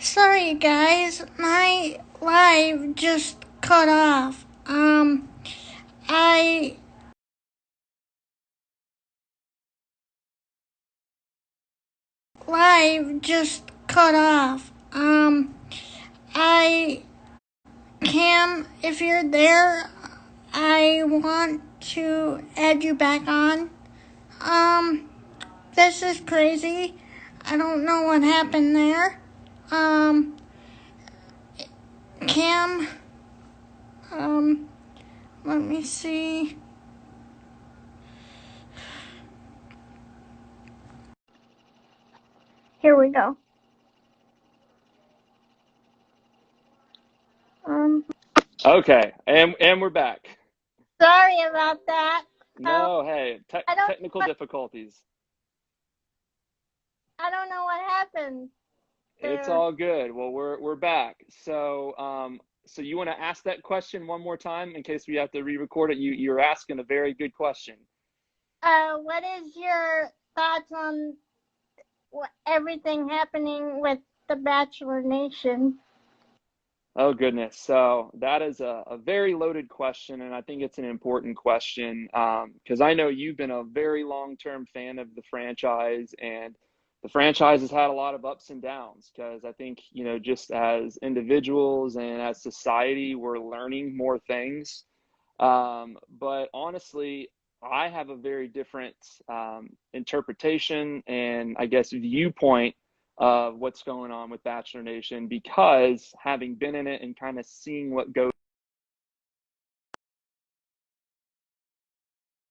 Sorry guys, my live just cut off. I live just cut off. I Cam, if you're there, I want to add you back on. Um, this is crazy. I don't know what happened there. Um, Cam, um, let me see. Here we go. Um, Okay, and we're back. Sorry about that. Um, No, hey, I don't technical difficulties. I don't know what happened It's there. all good. Well, we're back. So you want to ask that question one more time in case we have to re-record it? You're asking a very good question. What is your thoughts on everything happening with the Bachelor Nation? Oh goodness. So that is a very loaded question, and I think it's an important question because I know you've been a very long-term fan of the franchise, and the franchise has had a lot of ups and downs because I think, just as individuals and as society, we're learning more things. But honestly, I have a very different interpretation and I guess viewpoint of what's going on with Bachelor Nation because having been in it and kind of seeing what goes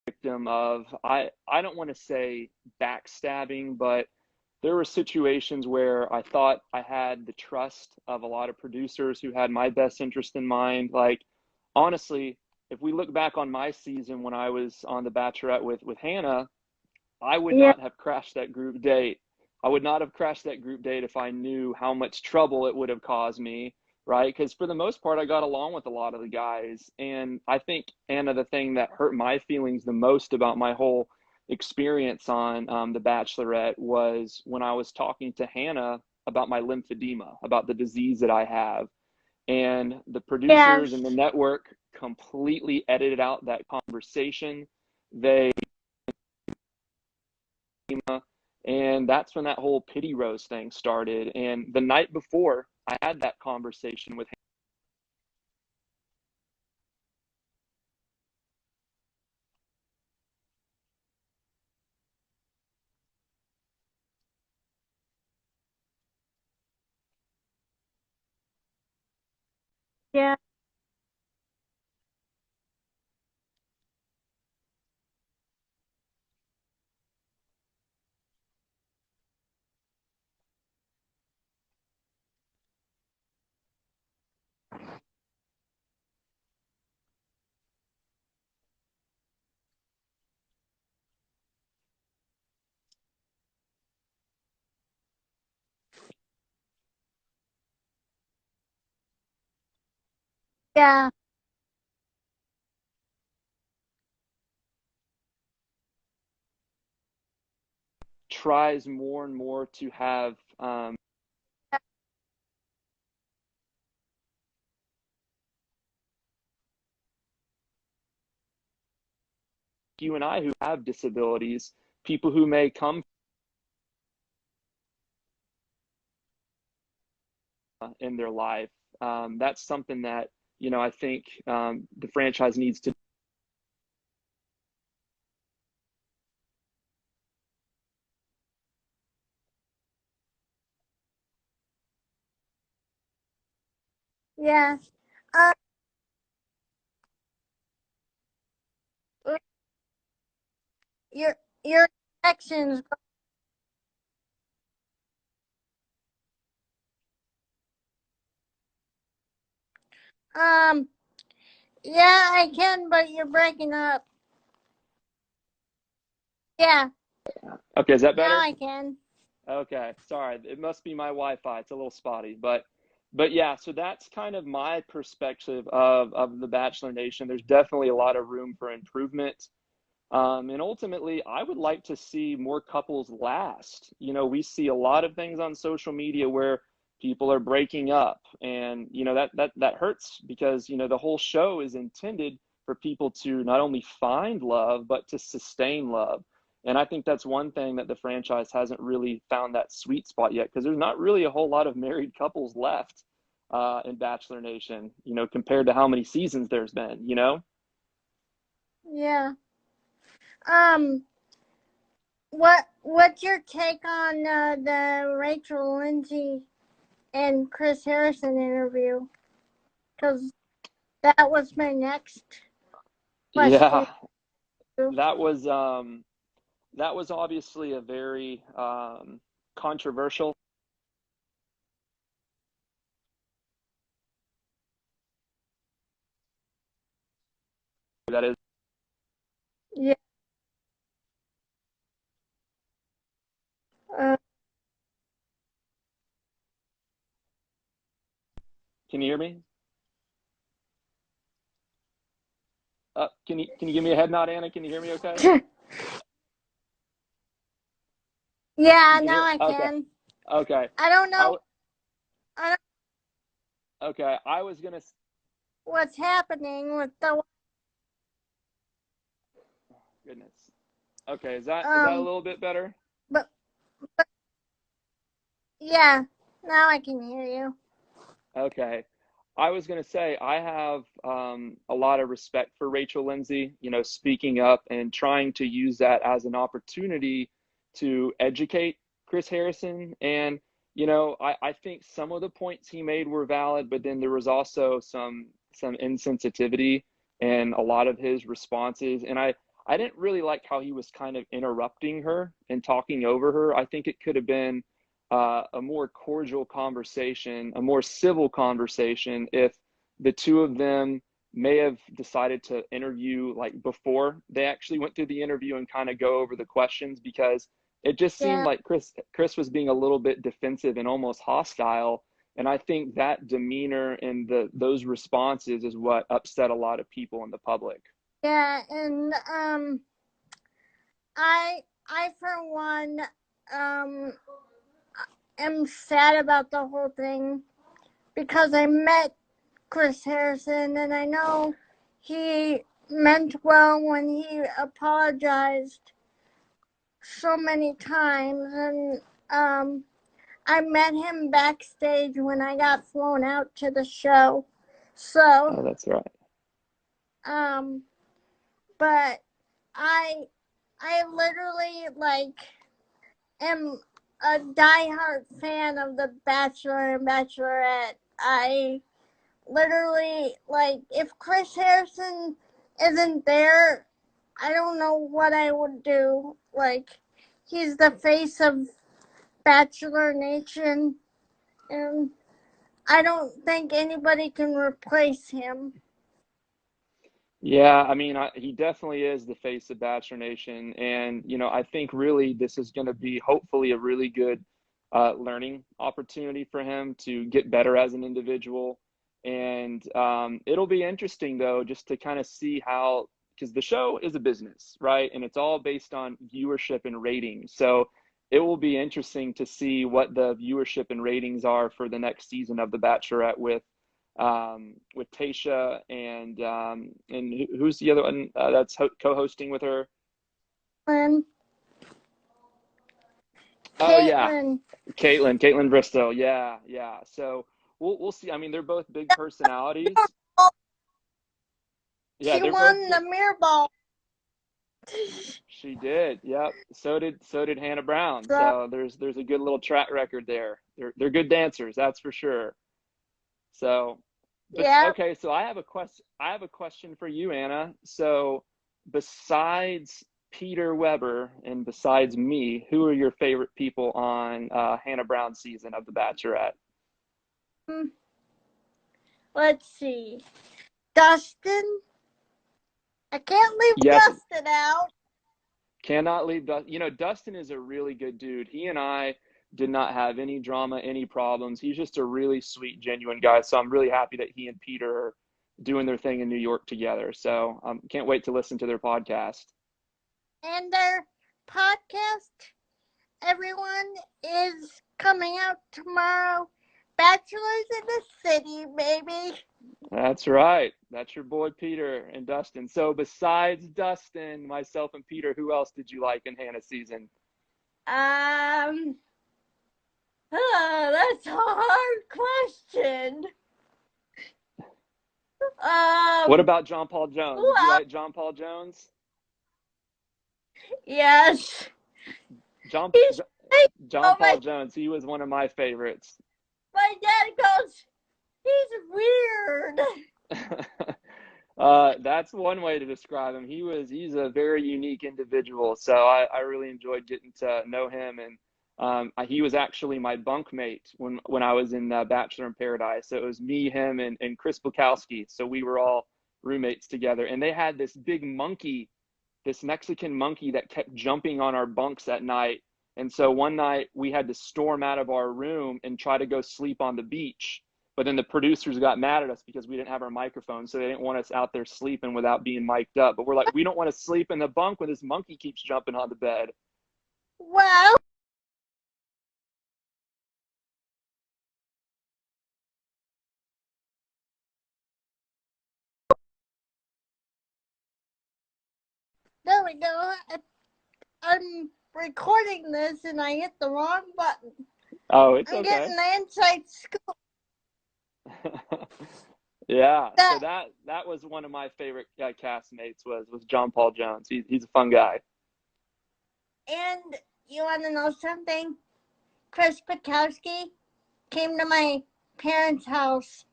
victim of I don't want to say backstabbing, but there were situations where I thought I had the trust of a lot of producers who had my best interest in mind. Like honestly, if we look back on my season when I was on The Bachelorette with Hannah, I would Yeah, not have crashed that group date. I would not have crashed that group date if I knew how much trouble it would have caused me, right? Because for the most part, I got along with a lot of the guys. And I think, Anna, the thing that hurt my feelings the most about my whole experience on The Bachelorette was when I was talking to Hannah about my lymphedema, about the disease that I have. And the producers and the yes, network completely edited out that conversation. They And that's when that whole pity rose thing started. And the night before, I had that conversation with him. yeah, yeah, Tries more and more to have you and I who have disabilities, people who may come in their life. That's something that, I think the franchise needs to. yeah. Uh, your your actions. Um, yeah, I can, but you're breaking up. Yeah, Okay, is that now better? I can. Okay, sorry. It must be my Wi-Fi. It's a little spotty, but yeah, so that's kind of my perspective of the Bachelor Nation. There's definitely a lot of room for improvement. And ultimately, I would like to see more couples last. We see a lot of things on social media where people are breaking up, and that hurts because the whole show is intended for people to not only find love but to sustain love. And I think that's one thing that the franchise hasn't really found that sweet spot yet, because there's not really a whole lot of married couples left in Bachelor Nation, compared to how many seasons there's been. Yeah. Um, what's your take on the Rachel Lindsay and Chris Harrison interview? Because that was my next question. Yeah, that was obviously a very controversial. That is. Yeah. Uh, Can you hear me? Can you give me a head nod, Anna? Can you hear me okay? yeah, You can now hear? I Okay. can. Okay. I don't I know. I don't okay. I was gonna. know what's happening with the Goodness. Okay. Is that a um. little bit better? But yeah, now I can hear you. Okay. I was going to say I have a lot of respect for Rachel Lindsay, speaking up and trying to use that as an opportunity to educate Chris Harrison. And, I think some of the points he made were valid, but then there was also some insensitivity in a lot of his responses. And I didn't really like how he was kind of interrupting her and talking over her. I think it could have been a more cordial conversation, a more civil conversation, if the two of them may have decided to interview like before they actually went through the interview and kind of go over the questions, because it just seemed Yeah, like Chris was being a little bit defensive and almost hostile. And I think that demeanor and those responses is what upset a lot of people in the public. yeah, and I I for one um am sad about the whole thing because I met Chris Harrison and I know he meant well when he apologized so many times, and I met him backstage when I got flown out to the show. So Oh, that's right. um but I I literally am a diehard fan of The Bachelor and Bachelorette. I literally if Chris Harrison isn't there, I don't know what I would do. He's the face of Bachelor Nation, and I don't think anybody can replace him. Yeah, I mean, he definitely is the face of Bachelor Nation, and I think really this is going to be hopefully a really good learning opportunity for him to get better as an individual. And it'll be interesting though, just to kind of see how, because the show is a business, right? And it's all based on viewership and ratings. So it will be interesting to see what the viewership and ratings are for the next season of The Bachelorette with Tasha and who's the other one that's co-hosting with her? And Oh yeah, Caitlin, Caitlin Bristow. Yeah, yeah. So we'll see. I mean, they're both big personalities. Yeah, she they're both won big. the mirror ball. She did. Yep. So did Hannah Brown. So So there's a good little track record there. They're good dancers, that's for sure. So, but yeah, okay, so I have a question for you, Anna. So, besides Peter Weber and besides me, who are your favorite people on Hannah Brown's season of The Bachelorette? let's see. Dustin. I can't leave Yes, Dustin out. cannot leave Dustin. Dustin is a really good dude. He and I did not have any drama, any problems. He's just a really sweet, genuine guy. So I'm really happy that he and Peter are doing their thing in New York together. So can't wait to listen to their podcast. And their podcast, everyone, is coming out tomorrow. Bachelors in the City, baby. That's right. That's your boy Peter and Dustin. So besides Dustin, myself, and Peter, who else did you like in Hannah's season? Um, that's a hard question. What about John Paul Jones? Did you Well, like John Paul Jones? yes. John He's John oh Paul Jones, he was one of my favorites. my dad goes, he's weird. That's one way to describe him. He's a very unique individual. So I really enjoyed getting to know him, and he was actually my bunkmate when I was in Bachelor in Paradise. So it was me, him, and Chris Bukowski. So we were all roommates together, and they had this big monkey, this Mexican monkey that kept jumping on our bunks at night. And so one night we had to storm out of our room and try to go sleep on the beach. But then the producers got mad at us because we didn't have our microphones. So they didn't want us out there sleeping without being mic'd up. But we're like, we don't want to sleep in the bunk when this monkey keeps jumping on the bed. Well, there we go. I'm recording this and I hit the wrong button. Oh, it's I'm okay. getting the inside scoop. Yeah. So that was one of my favorite castmates was John Paul Jones. He's a fun guy. And you want to know something? Chris Bukowski came to my parents' house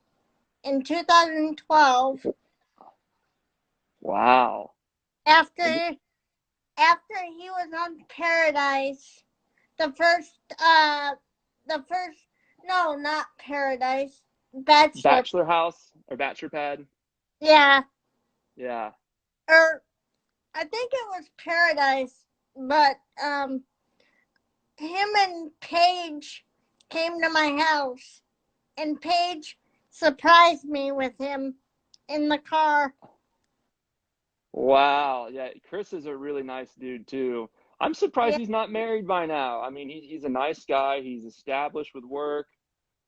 in 2012 Wow. after he was on Paradise. The first no, not Paradise. Bachelor. Bachelor House or Bachelor Pad. Yeah. Yeah. Or I think it was Paradise, but him and Paige came to my house, and Paige surprised me with him in the car. Wow. Yeah. Chris is a really nice dude too. I'm surprised Yeah, he's not married by now. I mean, he's a nice guy. He's established with work.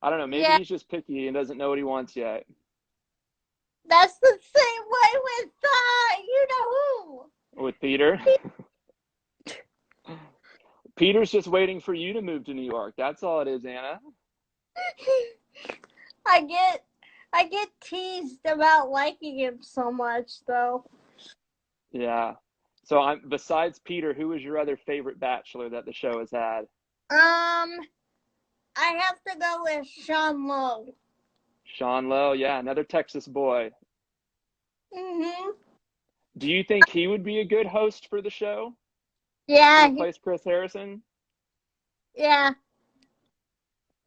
I don't know. Maybe yeah, he's just picky and doesn't know what he wants yet. that's the same way with you know With Peter. Peter's just waiting for you to move to New York. That's all it is, Anna. who. I get teased about liking him so much though. Yeah. So I'm besides Peter, who is your other favorite bachelor that the show has had? I have to go with Sean Lowe. Sean Lowe, yeah, another Texas boy. Mhm. Do you think he would be a good host for the show to Yeah, replace Chris Harrison? yeah.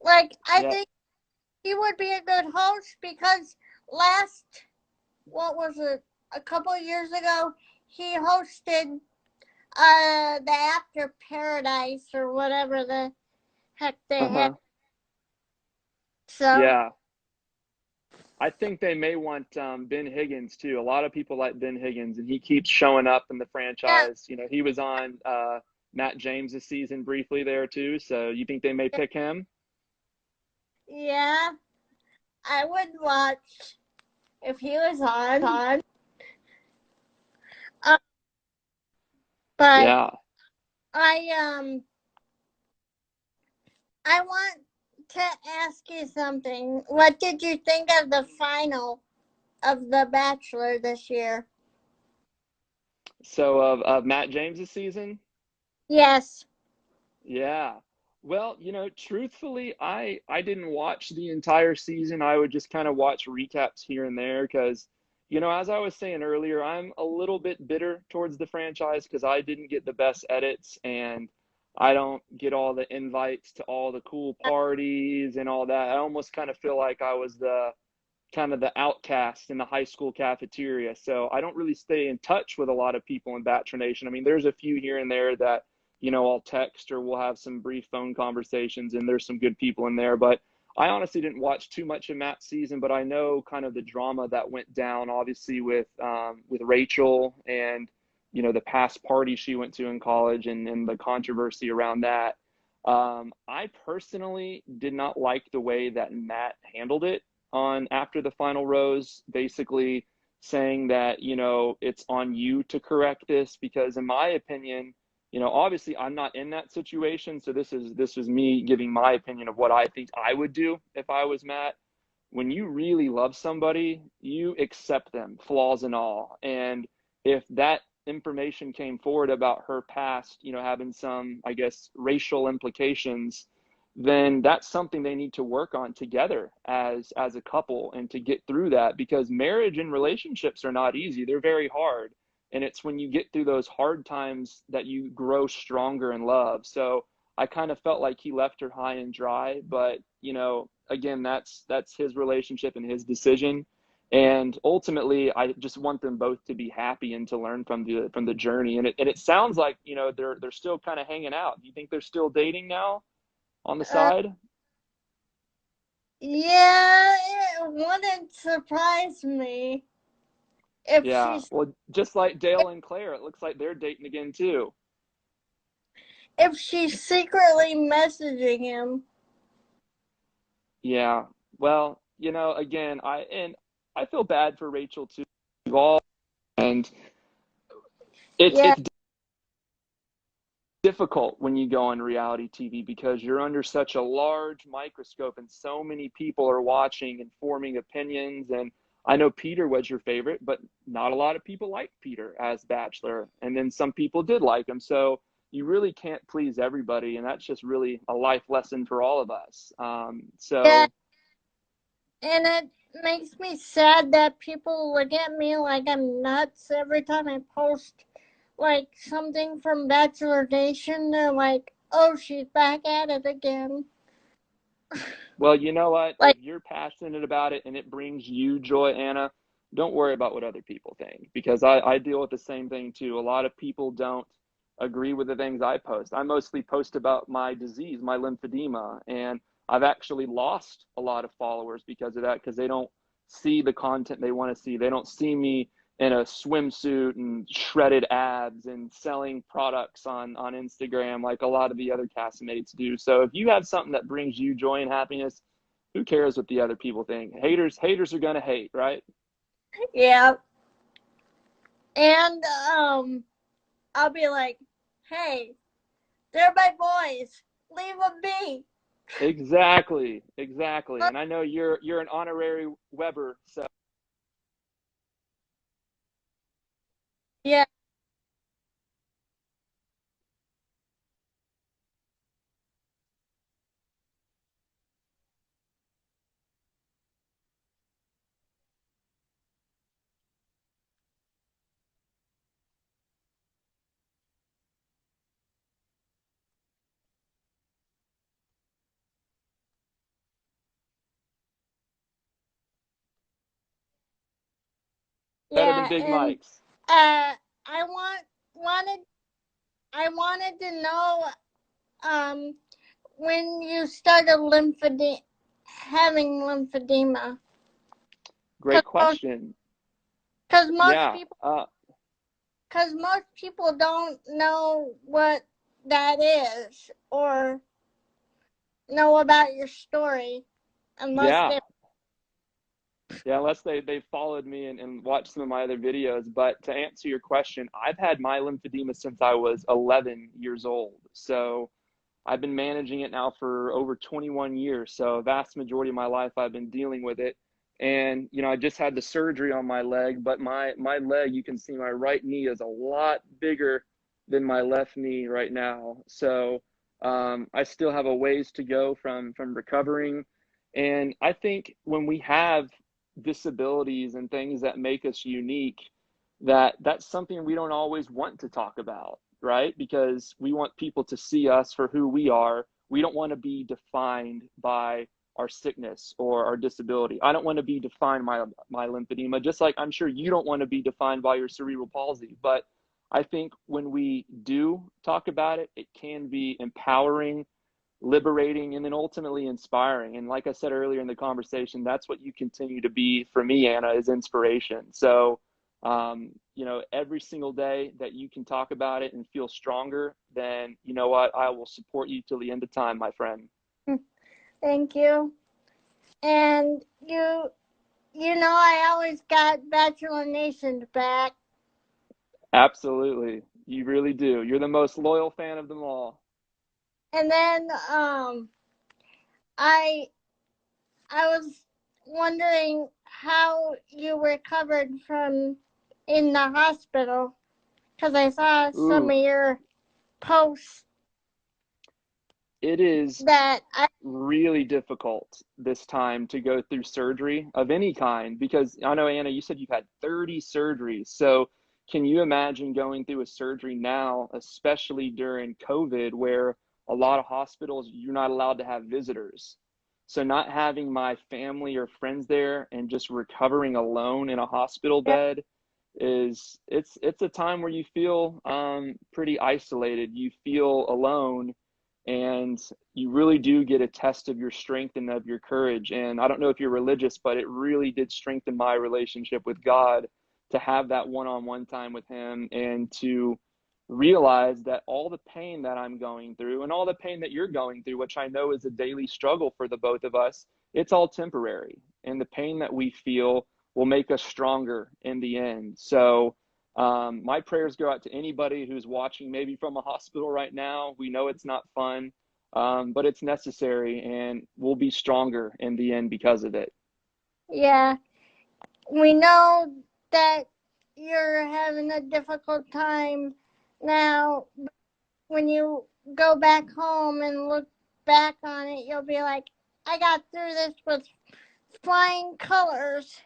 Like I Yeah. think he would be a good host because last what was it, a couple of years ago, he hosted the After Paradise or whatever the heck they had. Uh-huh. So Yeah. I think they may want Ben Higgins too. A lot of people like Ben Higgins, and he keeps showing up in the yeah, franchise. You know, he was on Matt James's season briefly there too. So you think they may pick him? yeah, I would watch if he was on. Uh, but Yeah. I I want to ask you something. What did you think of the final of The Bachelor this year? So of Matt James's season? Yes. Yeah. Well, truthfully, I didn't watch the entire season. I would just kind of watch recaps here and there because, as I was saying earlier, I'm a little bit bitter towards the franchise because I didn't get the best edits and I don't get all the invites to all the cool parties and all that. I almost kind of feel like I was the kind of the outcast in the high school cafeteria. So I don't really stay in touch with a lot of people in Bachelor Nation. I mean, there's a few here and there that, I'll text or we'll have some brief phone conversations and there's some good people in there. But I honestly didn't watch too much of Matt's season, but I know kind of the drama that went down, obviously with Rachel and, the past party she went to in college and the controversy around that. I personally did not like the way that Matt handled it on after the final rose, basically saying that, it's on you to correct this because in my opinion, obviously I'm not in that situation, so this is me giving my opinion of what I think I would do if I was Matt. When you really love somebody, you accept them, flaws and all. And if that information came forward about her past, having some, I guess, racial implications, then that's something they need to work on together as a couple and to get through that because marriage and relationships are not easy. They're very hard. And it's when you get through those hard times that you grow stronger in love. So I kind of felt like he left her high and dry, but again, that's his relationship and his decision. And ultimately, I just want them both to be happy and to learn from the journey. And it sounds like they're still kind of hanging out. Do you think they're still dating now on the Uh, side? yeah, it wouldn't surprise me if Yeah. she's Well, just like Dale and Claire, it looks like they're dating again too. if she's secretly messaging him. Yeah. Well, again, I feel bad for Rachel too. All and Yeah, it's difficult when you go on reality TV because you're under such a large microscope and so many people are watching and forming opinions. And I know Peter was your favorite, but not a lot of people liked Peter as Bachelor. And then some people did like him. So you really can't please everybody. And that's just really a life lesson for all of us. yeah, So, and it makes me sad that people look at me like I'm nuts every time I post like something from Bachelor Nation. They're like, "Oh, she's back at it again." well, you know what? Like, If you're passionate about it and it brings you joy, Anna, don't worry about what other people think because I deal with the same thing too. A lot of people don't agree with the things I post. I mostly post about my disease, my lymphedema, and I've actually lost a lot of followers because of that because they don't see the content they want to see. They don't see me in a swimsuit and shredded abs and selling products on Instagram like a lot of the other castmates do. So if you have something that brings you joy and happiness, who cares what the other people think? Haters are gonna hate, right? yeah, and I'll be like, "Hey, they're my boys. Leave them be." Exactly, exactly. But And I know you're an honorary Weber, so yeah, better than yeah, Big and Mike's. I wanted I wanted to know um when you started having lymphedema, Great question. because most Yeah. people because most people don't know what that is or know about your story unless Yeah. they Yeah, unless they followed me and watched some of my other videos. But to answer your question, I've had my lymphedema since I was 11 years old. So I've been managing it now for over 21 years. So a vast majority of my life I've been dealing with it. And I just had the surgery on my leg, but my leg, you can see my right knee is a lot bigger than my left knee right now. So I still have a ways to go from recovering. And I think when we have disabilities and things that make us unique, that's something we don't always want to talk about, right? Because we want people to see us for who we are. We don't want to be defined by our sickness or our disability. I don't want to be defined by my lymphedema, just like I'm sure you don't want to be defined by your cerebral palsy. But I think when we do talk about it, it can be empowering, liberating, and then ultimately inspiring. And like I said earlier in the conversation, that's what you continue to be for me, Anna, is inspiration. So every single day that you can talk about it and feel stronger, then you know what? I will support you till the end of time, my friend. Thank you. And I always got Bachelor Nation's back. Absolutely. You really do. You're the most loyal fan of them all. And then I I was wondering how you recovered from in the hospital because I saw some Ooh, of your posts it is that I really difficult this time to go through surgery of any kind because I know, Anna, you said you've had 30 surgeries. So can you imagine going through a surgery now, especially during COVID, where a lot of hospitals, you're not allowed to have visitors? So not having my family or friends there and just recovering alone in a hospital bed is it's a time where you feel pretty isolated. You feel alone, and you really do get a test of your strength and of your courage. And I don't know if you're religious, but it really did strengthen my relationship with God to have that one-on-one time with him and to realize that all the pain that I'm going through and all the pain that you're going through, which I know is a daily struggle for the both of us, it's all temporary. And the pain that we feel will make us stronger in the end. So my prayers go out to anybody who's watching, maybe from a hospital right now. We know it's not fun, but it's necessary, and we'll be stronger in the end because of it. yeah, we know that you're having a difficult time now. When you go back home and look back on it, you'll be like, I got through this with flying colors.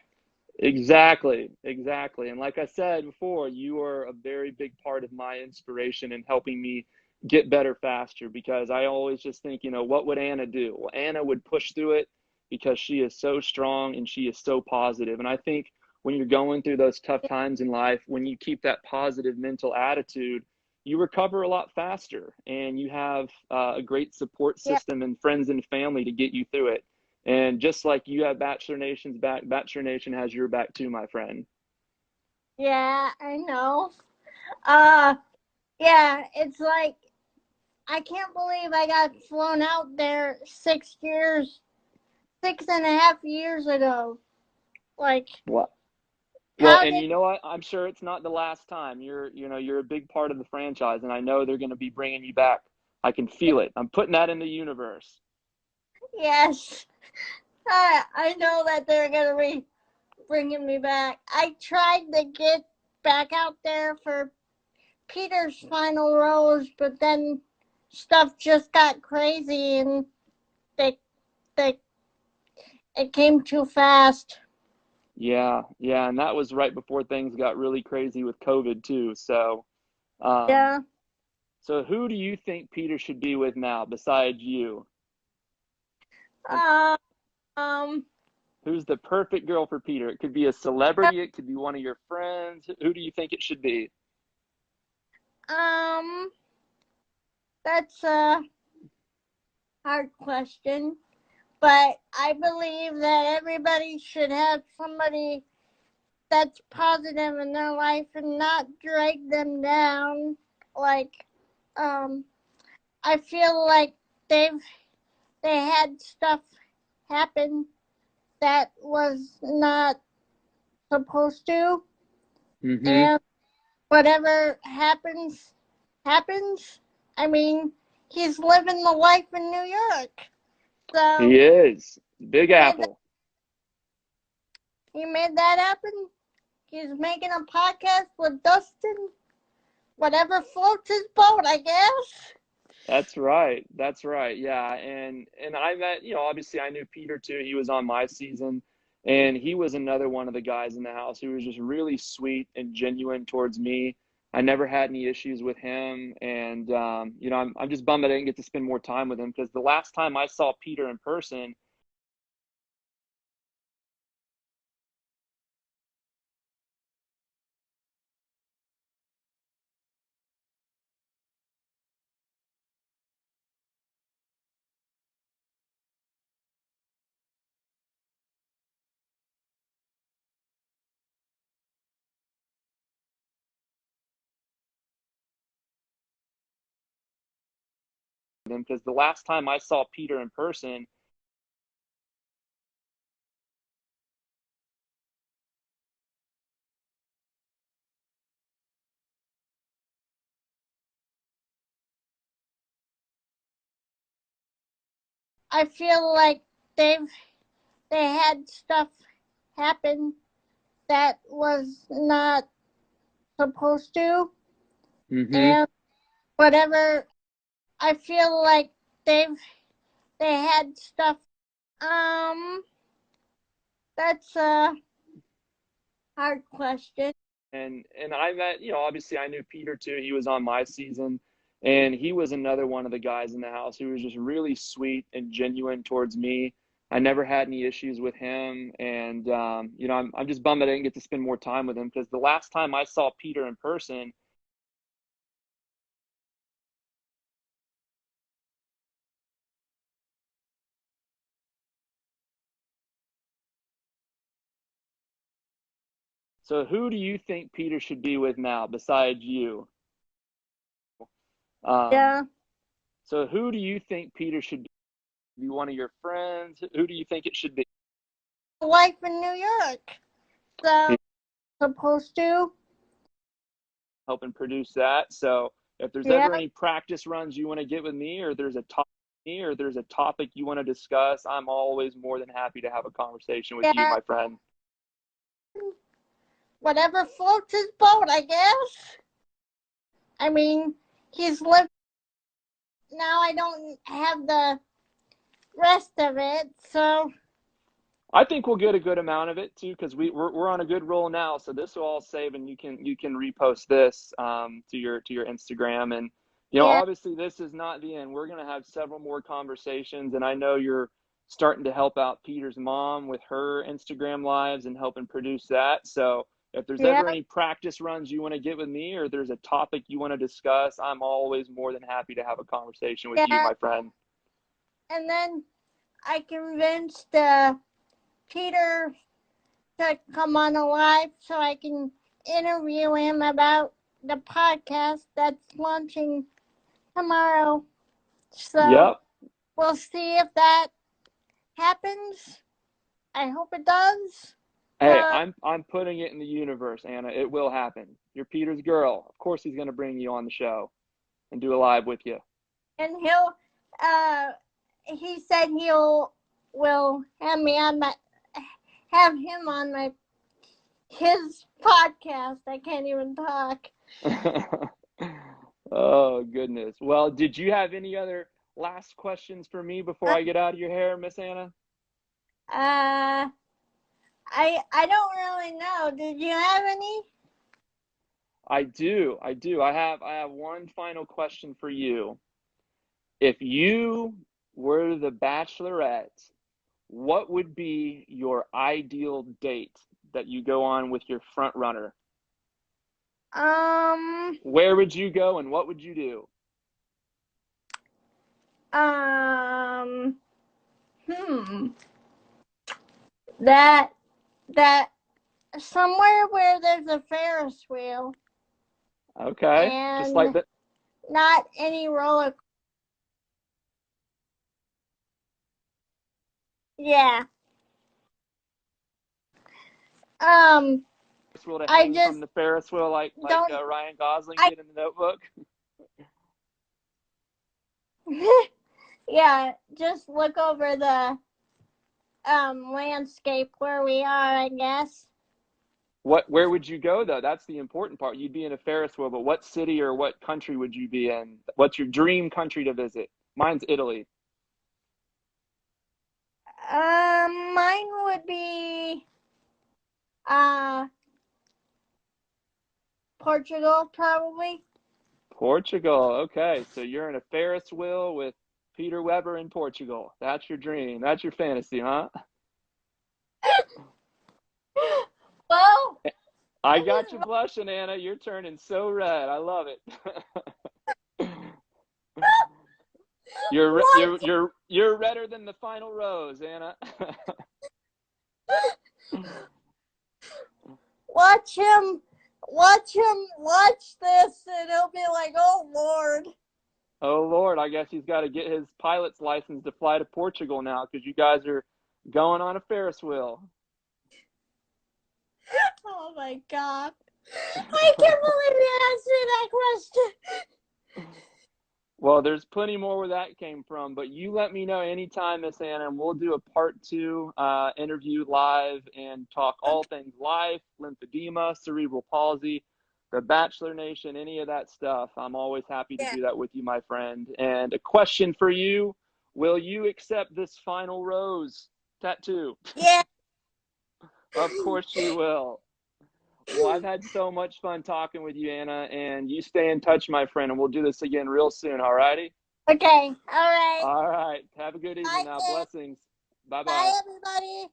Exactly, exactly. And like I said before, you are a very big part of my inspiration in helping me get better faster because I always just think, what would Anna do? Well, Anna would push through it because she is so strong and she is so positive. And I think when you're going through those tough times in life, when you keep that positive mental attitude, you recover a lot faster and you have a great support Yeah, system and friends and family to get you through it. And just like you have Bachelor Nation's back, Bachelor Nation has your back too, my friend. yeah, I know. Uh, yeah, it's like I can't believe I got flown out there 6.5 years ago. Like, Well, well, how and did? you know what? I'm sure it's not the last time. You're a big part of the franchise, and I know they're going to be bringing you back. I can feel it. I'm putting that in the universe. Yes, I know that they're gonna be bringing me back. I tried to get back out there for Peter's final rose, but then stuff just got crazy and they, they it came too fast. Yeah, yeah, and that was right before things got really crazy with COVID too. Um, Yeah. so who do you think Peter should be with now besides you? And Um. Um. who's the perfect girl for Peter? It could be a celebrity, it could be one of your friends. Who do you think it should be? um that's a hard question, but I believe that everybody should have somebody that's positive in their life and not drag them down. Like, um, I feel like they've they had stuff happen that was not supposed to, Mm-hmm. and whatever happens. I mean, he's living the life in New York, so He is. Big he made that, Apple. he made that happen. He's making a podcast with Dustin. Whatever floats his boat, I guess. That's right. That's right. Yeah. And I met, obviously I knew Peter too. He was on my season, and he was another one of the guys in the house who was just really sweet and genuine towards me. I never had any issues with him, and I'm just bummed I didn't get to spend more time with him because the last time I saw Peter in person, him, because the last time I saw Peter in person, I feel like they had stuff happen that was not supposed to, and whatever. I feel like they had stuff. That's a hard question. and I met, obviously I knew Peter too. He was on my season, and he was another one of the guys in the house who was just really sweet and genuine towards me. I never had any issues with him, and I'm just bummed I didn't get to spend more time with him, because the last time I saw Peter in person. So who do you think Peter should be with now besides you? Yeah. So who do you think Peter should be one of your friends? Who do you think it should be? Life in New York. So supposed to. Helping produce that. So if there's ever any practice runs you want to get with me, or there's a topic you want to discuss, I'm always more than happy to have a conversation with you, my friend. Whatever floats his boat, I guess. I mean, he's lived. Now I don't have the rest of it, so. I think we'll get a good amount of it too, because we're on a good roll now. So this will all save, and you can repost this to your Instagram, and obviously this is not the end. We're gonna have several more conversations, and I know you're starting to help out Peter's mom with her Instagram lives and helping produce that. So if there's ever any practice runs you want to get with me, or there's a topic you want to discuss, I'm always more than happy to have a conversation with you, my friend. And then I convinced Peter to come on a live so I can interview him about the podcast that's launching tomorrow. So we'll see if that happens. I hope it does. Hey, I'm putting it in the universe, Anna. It will happen. You're Peter's girl. Of course he's going to bring you on the show and do a live with you. And he said will have him on his podcast. I can't even talk. Oh, goodness. Well, did you have any other last questions for me before I get out of your hair, Miss Anna? I don't really know. Did you have any? I do. I have one final question for you. If you were the Bachelorette, what would be your ideal date that you go on with your front runner? Where would you go and what would you do? That somewhere where there's a Ferris wheel. Okay. And just like that. Not any roller. Yeah. I just from the Ferris wheel like Ryan Gosling did in The Notebook. Yeah, just look over the landscape where we are, I guess. Where would you go though? That's the important part. You'd be in a Ferris wheel, but what city or what country would you be in? What's your dream country to visit? Mine's Italy. Mine would be Portugal, probably. Portugal. Okay, so you're in a Ferris wheel with Peter Weber in Portugal. That's your dream. That's your fantasy, huh? Well, I got you blushing, Anna. You're turning so red. I love it. You're redder than the final rose, Anna. Watch him watch this, and he'll be like, "Oh Lord." Oh Lord, I guess he's got to get his pilot's license to fly to Portugal now because you guys are going on a Ferris wheel. Oh my God. I can't believe you asked me that question. Well, there's plenty more where that came from, but you let me know anytime, Miss Anna, and we'll do a part 2 interview live and talk all things life, lymphedema, cerebral palsy, the Bachelor Nation, any of that stuff. I'm always happy to do that with you, my friend. And a question for you, will you accept this final rose tattoo? Yeah. Of course you will. Well, I've had so much fun talking with you, Anna, and you stay in touch, my friend, and we'll do this again real soon, all righty? Okay. All right. All right. Have a good evening Bye, now. Tim. Blessings. Bye-bye. Bye, everybody.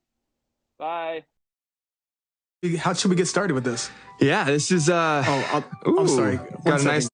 Bye. How should we get started with this? Yeah, this is I'm sorry. got a nice